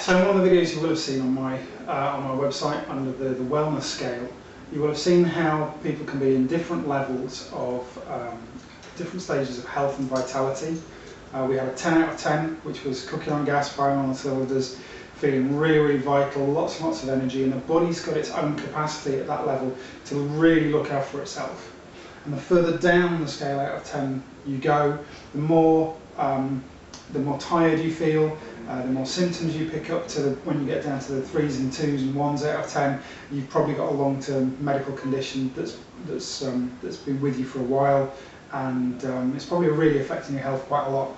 So in one of the videos you will have seen on my website under the wellness scale, you will have seen how people can be in different levels of different stages of health and vitality. We had a 10 out of 10, which was cooking on gas, firing on the cylinders, feeling really, really vital, lots and lots of energy, and the body's got its own capacity at that level to really look after itself. And the further down the scale out of 10 you go, the more tired you feel, the more symptoms you pick up. When you get down to the 3s and 2s and 1s out of 10, you've probably got a long-term medical condition that's been with you for a while, and it's probably really affecting your health quite a lot.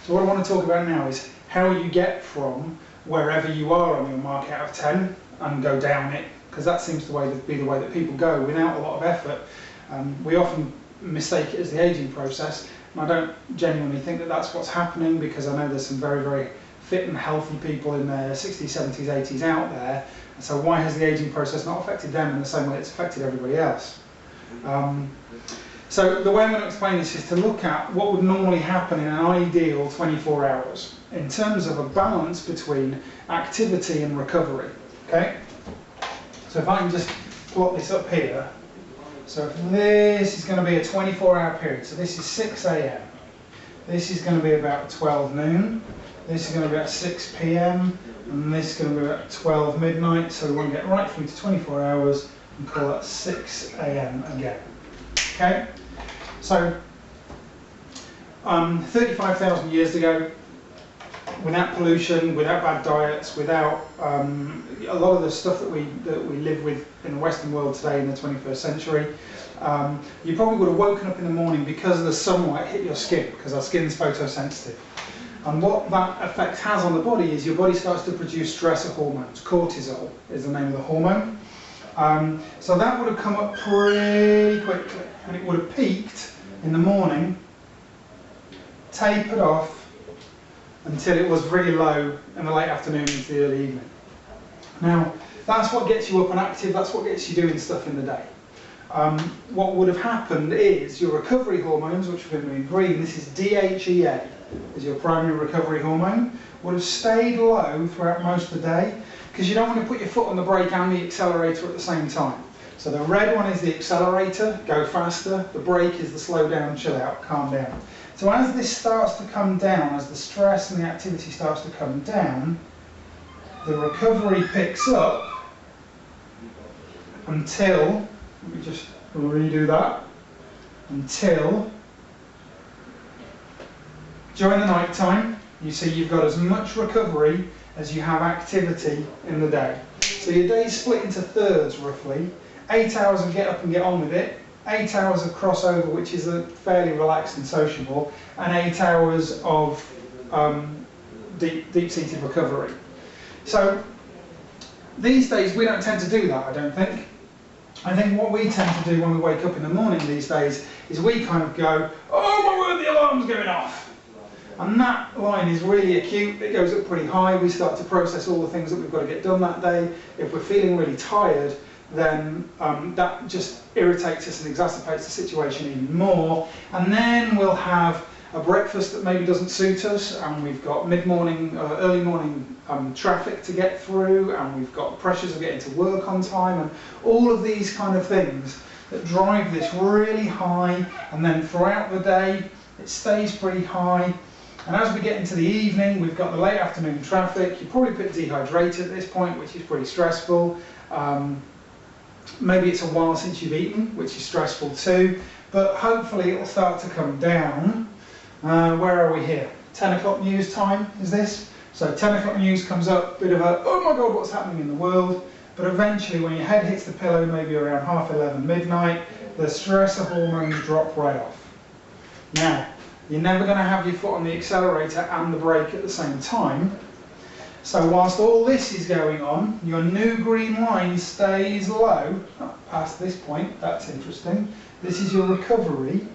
So what I want to talk about now is how you get from wherever you are on your mark out of 10 and go down it, because that seems to be the way that people go without a lot of effort. We often mistake it as the aging process, and I don't genuinely think that that's what's happening, because I know there's some very, very fit and healthy people in their 60s, 70s, 80s out there, and so why has the aging process not affected them in the same way it's affected everybody else? So the way I'm going to explain this is to look at what would normally happen in an ideal 24 hours in terms of a balance between activity and recovery. Okay? So if I can just plot this up here. So if this is going to be a 24-hour period, so this is 6 AM, this is going to be about 12 noon, this is going to be about 6 PM, and this is going to be about 12 midnight, so we want to get right through to 24 hours and call that 6 AM again. Okay? So 35,000 years ago, without pollution, without bad diets, without a lot of the stuff that we live with in the Western world today in the 21st century, you probably would have woken up in the morning because the sunlight hit your skin, because our skin's photosensitive. And what that effect has on the body is your body starts to produce stress hormones. Cortisol is the name of the hormone. So that would have come up pretty quickly, and it would have peaked in the morning, tapered off until it was really low in the late afternoon into the early evening. Now, that's what gets you up and active, that's what gets you doing stuff in the day. What would have happened is your recovery hormones, which are going to be in green, this is DHEA, is your primary recovery hormone, would have stayed low throughout most of the day, because you don't want to put your foot on the brake and the accelerator at the same time. So the red one is the accelerator, go faster, the brake is the slow down, chill out, calm down. So as this starts to come down, as the stress and the activity starts to come down, the recovery picks up until, let me just redo that, until during the night time, you see you've got as much recovery as you have activity in the day. So your day's split into thirds roughly, 8 hours of get up and get on with it, 8 hours of crossover, which is fairly relaxed and sociable, and 8 hours of deep-seated recovery. So these days we don't tend to do that, I don't think. I think what we tend to do when we wake up in the morning these days is we kind of go, oh my word, the alarm's going off. And that line is really acute, it goes up pretty high, we start to process all the things that we've got to get done that day. If we're feeling really tired, then that just irritates us and exacerbates the situation even more. And then we'll have a breakfast that maybe doesn't suit us, and we've got mid-morning, early morning traffic to get through, and we've got pressures of getting to work on time, and all of these kind of things that drive this really high, and then throughout the day it stays pretty high. And as we get into the evening, we've got the late afternoon traffic. You're probably a bit dehydrated at this point, which is pretty stressful. Maybe it's a while since you've eaten, which is stressful too, but hopefully it'll start to come down. Where are we here? 10 o'clock news time is this? So 10 o'clock news comes up, bit of a, oh my God, what's happening in the world? But eventually when your head hits the pillow, maybe around 11:30 midnight, the stressor hormones drop right off. Now, you're never going to have your foot on the accelerator and the brake at the same time. So whilst all this is going on, your new green line stays low, past this point, that's interesting. This is your recovery,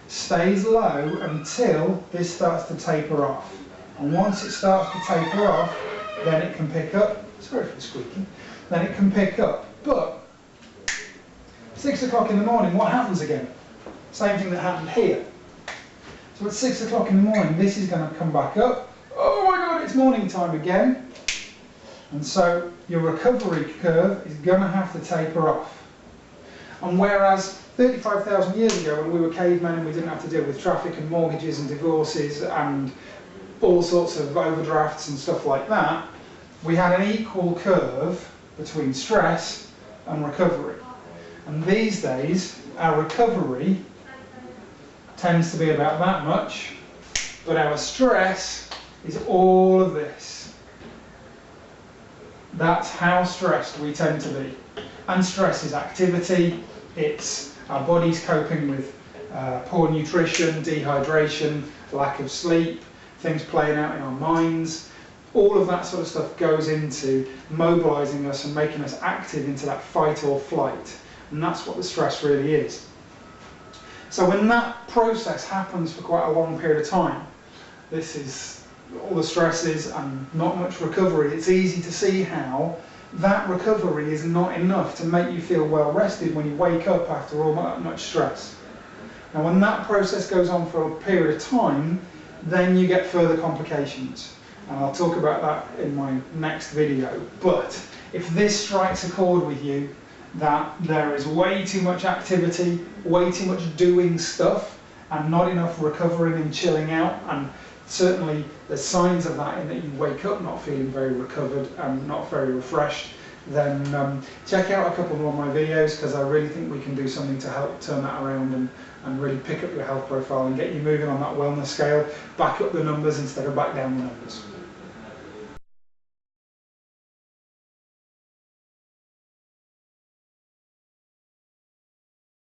stays low until this starts to taper off. And once it starts to taper off, then it can pick up, sorry for the squeaking, then it can pick up. But 6 o'clock in the morning, what happens again? Same thing that happened here. So at 6 o'clock in the morning, this is going to come back up. oh my God, it's morning time again. And so your recovery curve is going to have to taper off. And whereas 35,000 years ago, when we were cavemen and we didn't have to deal with traffic and mortgages and divorces and all sorts of overdrafts and stuff like that, we had an equal curve between stress and recovery. And these days, our recovery tends to be about that much, but our stress is all of this. That's how stressed we tend to be. And stress is activity, it's our body's coping with poor nutrition, dehydration, lack of sleep, things playing out in our minds. All of that sort of stuff goes into mobilising us and making us active into that fight or flight. And that's what the stress really is. So when that process happens for quite a long period of time, this is all the stresses and not much recovery, it's easy to see how that recovery is not enough to make you feel well rested when you wake up after all that much stress. Now when that process goes on for a period of time, then you get further complications. And I'll talk about that in my next video. But if this strikes a chord with you, that there is way too much activity, way too much doing stuff, and not enough recovering and chilling out, and certainly there's signs of that in that you wake up not feeling very recovered and not very refreshed, then check out a couple more of my videos, because I really think we can do something to help turn that around and really pick up your health profile and get you moving on that wellness scale, back up the numbers instead of back down the numbers.